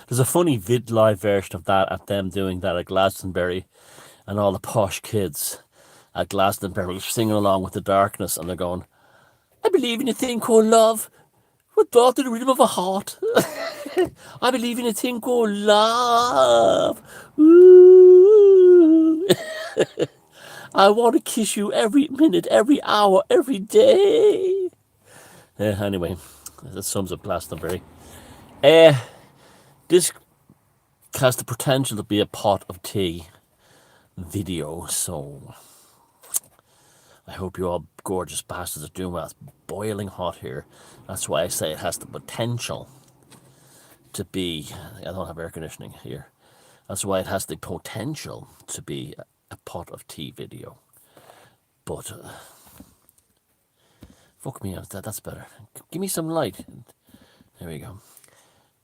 There's a funny live version of that at them doing that at Glastonbury, and all the posh kids at Glastonbury singing along with the darkness, and they're going, "I believe in a thing called love, with thought to the rhythm of a heart. I believe in a thing called love. Ooh. I want to kiss you every minute, every hour, every day." Anyway, that sums up Glastonbury. This has the potential to be a pot of tea video, so I hope you all gorgeous bastards are doing well. It's boiling hot here. That's why I say it has the potential to be. I don't have air conditioning here. That's why it has the potential to be a pot of tea video. But fuck me out. That's better. Give me some light. There we go.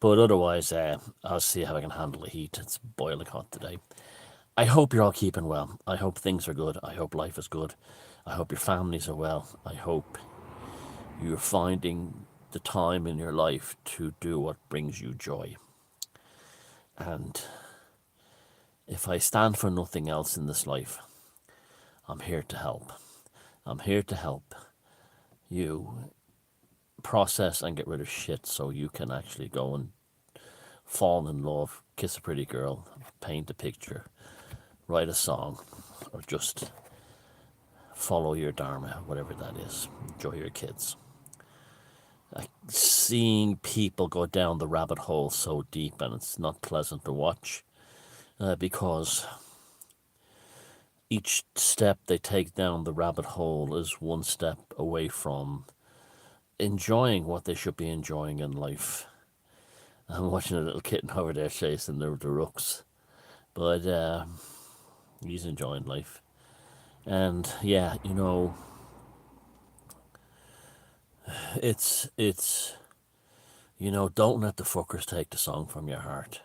But otherwise, I'll see how I can handle the heat. It's boiling hot today. I hope you're all keeping well. I hope things are good. I hope life is good. I hope your families are well. I hope you're finding the time in your life to do what brings you joy. And if I stand for nothing else in this life, I'm here to help. I'm here to help you process and get rid of shit so you can actually go and fall in love, kiss a pretty girl, paint a picture, write a song, or just follow your dharma, whatever that is. Enjoy your kids. Seeing people go down the rabbit hole so deep, and it's not pleasant to watch because each step they take down the rabbit hole is one step away from enjoying what they should be enjoying in life. I'm watching a little kitten over there chasing the rooks, but he's enjoying life. And yeah, you know, it's don't let the fuckers take the song from your heart.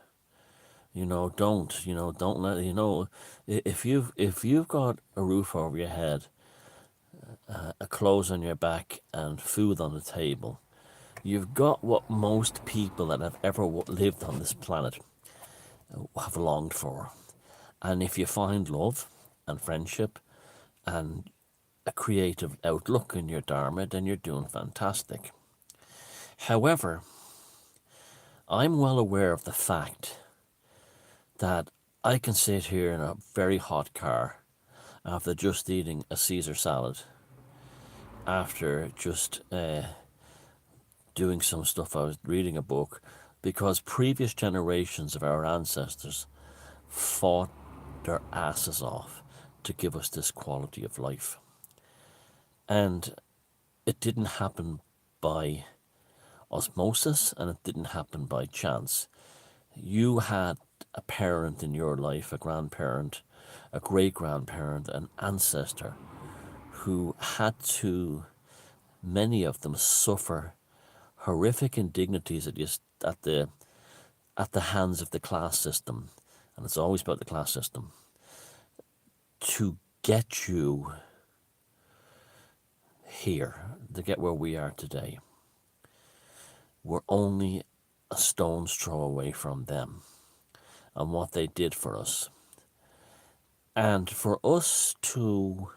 Don't let if you've got a roof over your head, a clothes on your back, and food on the table, you've got what most people that have ever lived on this planet have longed for. And if you find love and friendship and a creative outlook in your dharma, then you're doing fantastic. However, I'm well aware of the fact that I can sit here in a very hot car after just eating a Caesar salad, after just doing some stuff. I was reading a book because previous generations of our ancestors fought their asses off to give us this quality of life. And it didn't happen by osmosis, and it didn't happen by chance. You had a parent in your life, a grandparent, a great grandparent, an ancestor who had to, many of them, suffer horrific indignities at the hands of the class system, and it's always about the class system, to get you here, to get where we are today. We're only a stone's throw away from them and what they did for us. And for us to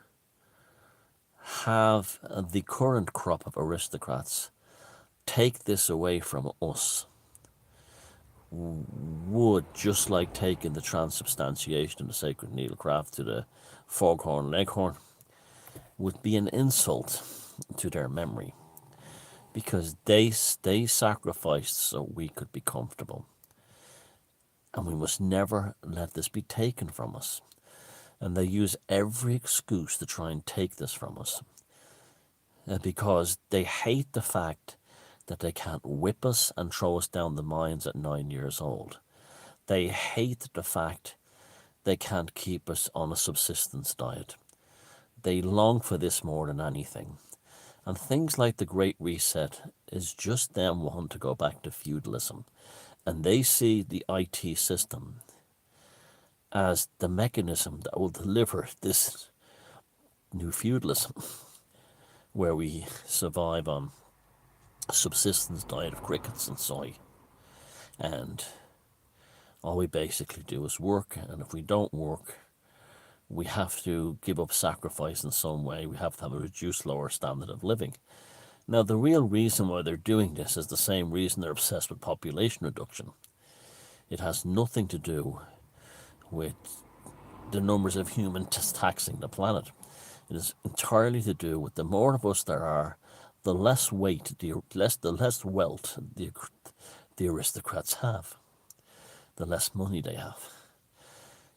have the current crop of aristocrats take this away from us would, just like taking the transubstantiation of the sacred needlecraft to the foghorn leghorn, would be an insult to their memory, because they sacrificed so we could be comfortable. And we must never let this be taken from us. And they use every excuse to try and take this from us, because they hate the fact that they can't whip us and throw us down the mines at 9 years old. They hate the fact they can't keep us on a subsistence diet. They long for this more than anything. And things like the Great Reset is just them wanting to go back to feudalism. And they see the IT system as the mechanism that will deliver this new feudalism, where we survive on a subsistence diet of crickets and soy. And All we basically do is work, and if we don't work, we have to give up sacrifice in some way. We have to have a reduced lower standard of living. Now, the real reason why they're doing this is the same reason they're obsessed with population reduction. It has nothing to do with the numbers of humans taxing the planet. It is entirely to do with the more of us there are, the less weight, the less wealth the aristocrats have, the less money they have.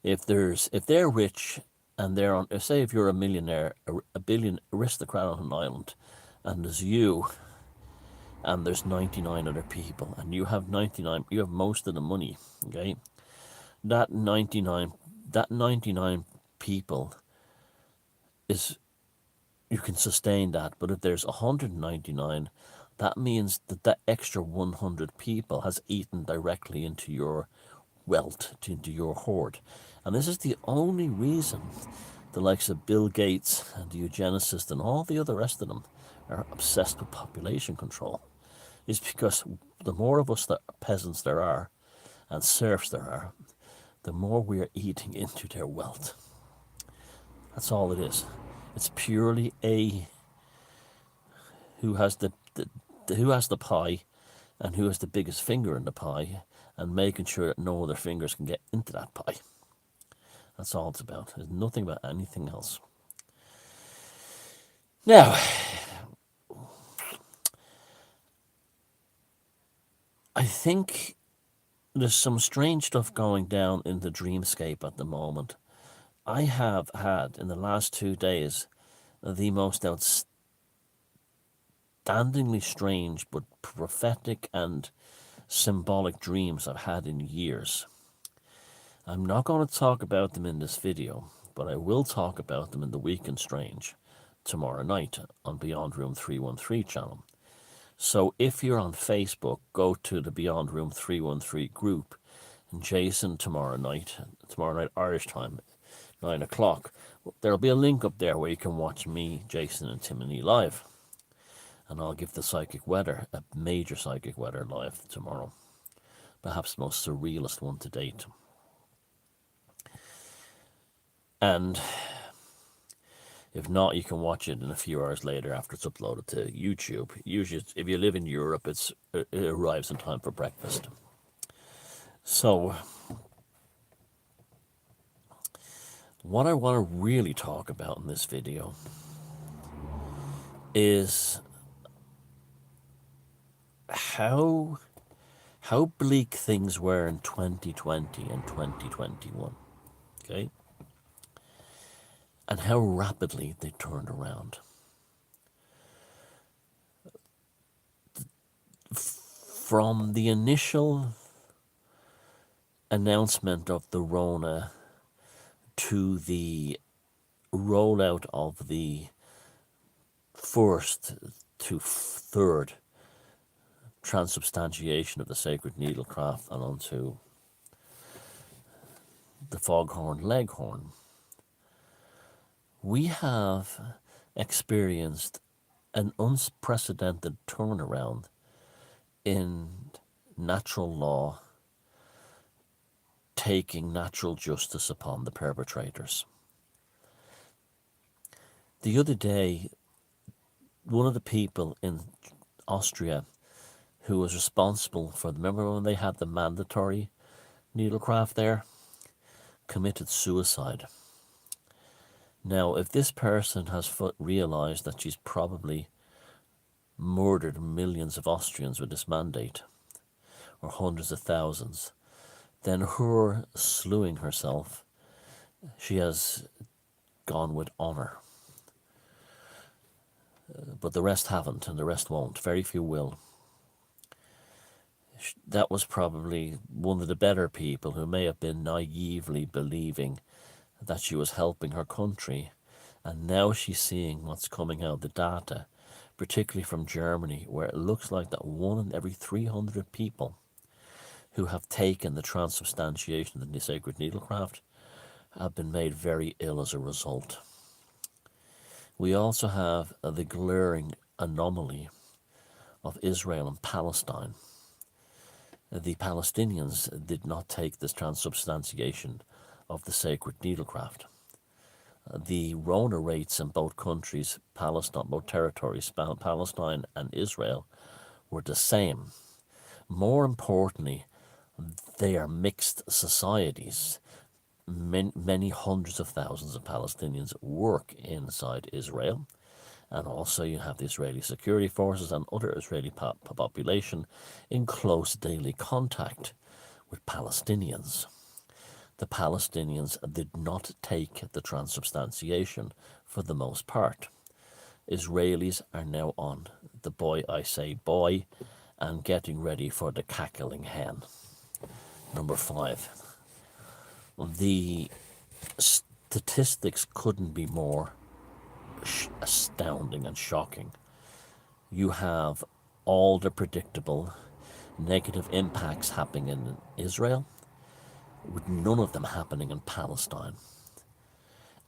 If they're rich and they're on, say if you're a millionaire, a billion aristocrat on an island, and there's you and there's 99 other people, and you have most of the money, okay? That 99 people is, you can sustain that. But if there's 199, that means that extra 100 people has eaten directly into your wealth, into your hoard. And this is the only reason the likes of Bill Gates and the eugenicists and all the other rest of them are obsessed with population control, is because the more of us that peasants there are and serfs there are, the more we are eating into their wealth. That's all it is. It's purely who has the pie and who has the biggest finger in the pie, and making sure that no other fingers can get into that pie. That's all it's about. There's nothing about anything else. Now, I think there's some strange stuff going down in the dreamscape at the moment. I have had, in the last 2 days, the most outstandingly strange but prophetic and symbolic dreams I've had in years. I'm not going to talk about them in this video, but I will talk about them in the Week in Strange tomorrow night on Beyond Room 313 channel. So if you're on Facebook, go to the Beyond Room 313 group, and Jason tomorrow night Irish time, 9 o'clock, there'll be a link up there where you can watch me, Jason and Timothy live. And I'll give the psychic weather, a major psychic weather live tomorrow. Perhaps the most surrealist one to date. And if not, you can watch it in a few hours later after it's uploaded to YouTube. Usually, if you live in Europe, it arrives in time for breakfast. So, what I want to really talk about in this video is how bleak things were in 2020 and 2021, okay? And how rapidly they turned around. From the initial announcement of the Rona to the rollout of the first to third transubstantiation of the sacred needlecraft and onto the foghorn leghorn, we have experienced an unprecedented turnaround in natural law taking natural justice upon the perpetrators. The other day, one of the people in Austria who was responsible for, remember when they had the mandatory needlecraft there, committed suicide. Now, if this person has realized that she's probably murdered millions of Austrians with this mandate, or hundreds of thousands, then her slewing herself, she has gone with honor. But the rest haven't, and the rest won't. Very few will. That was probably one of the better people who may have been naively believing that she was helping her country, and now she's seeing what's coming out of the data, particularly from Germany, where it looks like that 1 in every 300 people who have taken the transubstantiation of the sacred needlecraft have been made very ill as a result. We also have the glaring anomaly of Israel and Palestine. The Palestinians did not take this transubstantiation of the sacred needlecraft. The Rona rates in both countries, Palestine, both territories, Palestine and Israel, were the same. More importantly, they are mixed societies. Many hundreds of thousands of Palestinians work inside Israel, and also you have the Israeli security forces and other Israeli population in close daily contact with Palestinians. The Palestinians did not take the transubstantiation for the most part. Israelis are now on the boy, I say boy, and getting ready for the cackling hen. Number 5. The statistics couldn't be more astounding and shocking. You have all the predictable negative impacts happening in Israel, with none of them happening in Palestine.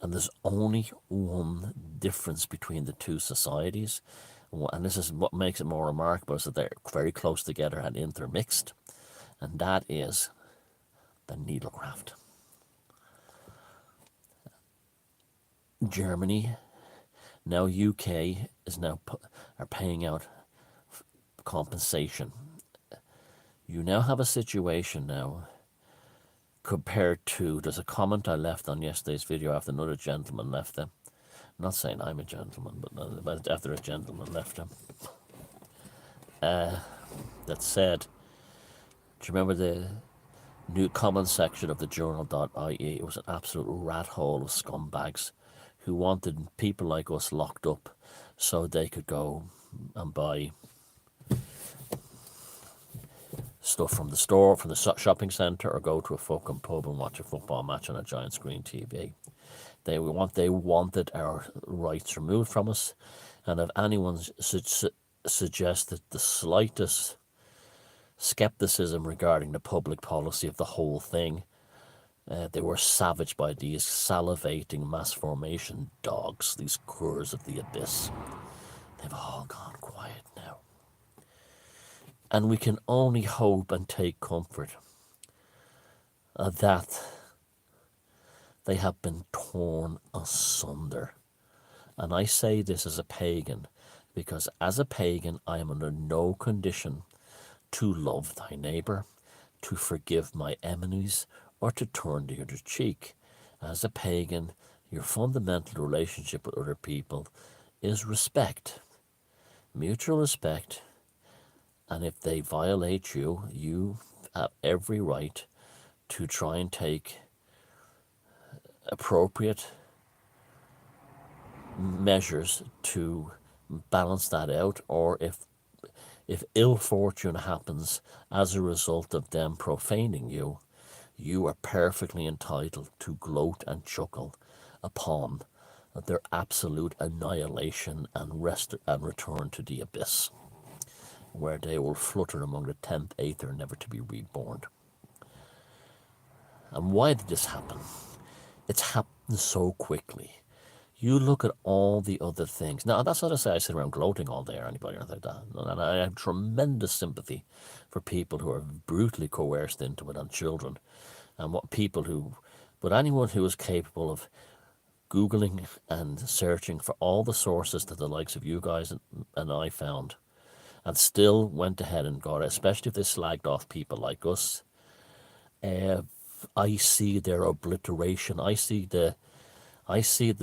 And there's only one difference between the two societies, and this is what makes it more remarkable, is that they're very close together and intermixed, and that is the needlecraft. Germany, now UK, are paying out compensation. You now have a situation now compared to, there's a comment I left on yesterday's video after another gentleman left them. I'm not saying I'm a gentleman, but after a gentleman left them. That said, do you remember the new comment section of the journal.ie? It was an absolute rat hole of scumbags who wanted people like us locked up so they could go and buy stuff from the store, from the shopping centre, or go to a fucking pub and watch a football match on a giant screen TV. They wanted our rights removed from us, and if anyone suggested the slightest skepticism regarding the public policy of the whole thing, they were savaged by these salivating mass formation dogs, these curs of the abyss. They've all gone quiet now. And we can only hope and take comfort that they have been torn asunder. And I say this as a pagan, because as a pagan I am under no condition to love thy neighbour, to forgive my enemies, or to turn the other cheek. As a pagan, your fundamental relationship with other people is respect, mutual respect, and if they violate you, you have every right to try and take appropriate measures to balance that out, or if ill fortune happens as a result of them profaning you, you are perfectly entitled to gloat and chuckle upon their absolute annihilation and return to the abyss, where they will flutter among the 10th aether, never to be reborn. And why did this happen? It's happened so quickly. You look at all the other things. Now, that's not to say I sit around gloating all day or anybody like that. And I have tremendous sympathy for people who are brutally coerced into it, and children. And but anyone who is capable of Googling and searching for all the sources that the likes of you guys and I found, and still went ahead and got it, especially if they slagged off people like us, I see their obliteration. I see the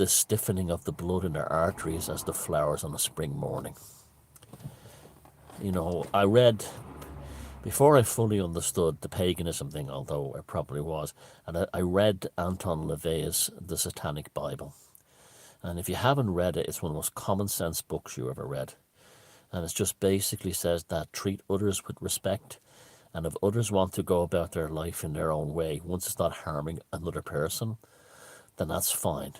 stiffening of the blood in their arteries as the flowers on a spring morning. You know, I read, before I fully understood the paganism thing, although it probably was, and I read Anton LaVey's The Satanic Bible. And if you haven't read it, it's one of the most common sense books you ever read. And it just basically says that treat others with respect, and if others want to go about their life in their own way, once it's not harming another person, then that's fine.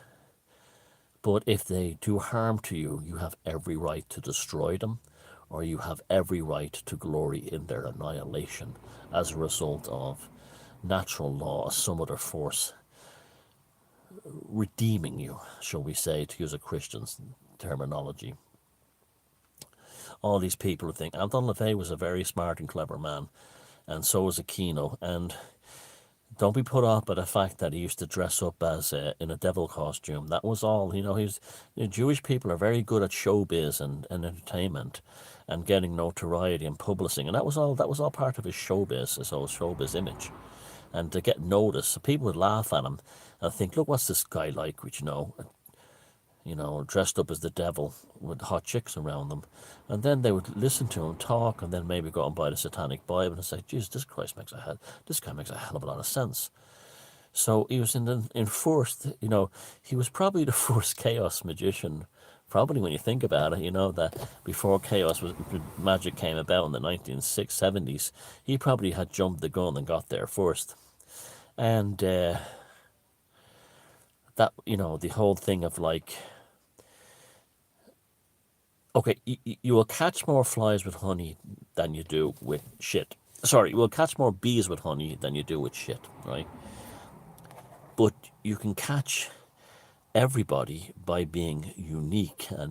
But if they do harm to you, you have every right to destroy them, or you have every right to glory in their annihilation as a result of natural law or some other force redeeming you, shall we say, to use a Christian's terminology. All these people who think Anton LaVey was a very smart and clever man. and so was Aquino. And don't be put off by the fact that he used to dress up as in a devil costume. That was all. Jewish people are very good at showbiz and entertainment, and getting notoriety and publishing, and that was all. That was all part of his showbiz, his whole showbiz image, and to get noticed. So people would laugh at him and think, "Look, what's this guy like?" Which dressed up as the devil with hot chicks around them. And then they would listen to him talk, and then maybe go and buy the Satanic Bible and say, "Jesus, this guy makes a hell of a lot of sense." So he was in first, he was probably the first chaos magician, probably when you think about it, that before magic came about in the 1970s, he probably had jumped the gun and got there first. And that, the whole thing of like, okay, you will catch more flies with honey than you do with shit. Sorry, you will catch more bees with honey than you do with shit, right? But you can catch everybody by being unique and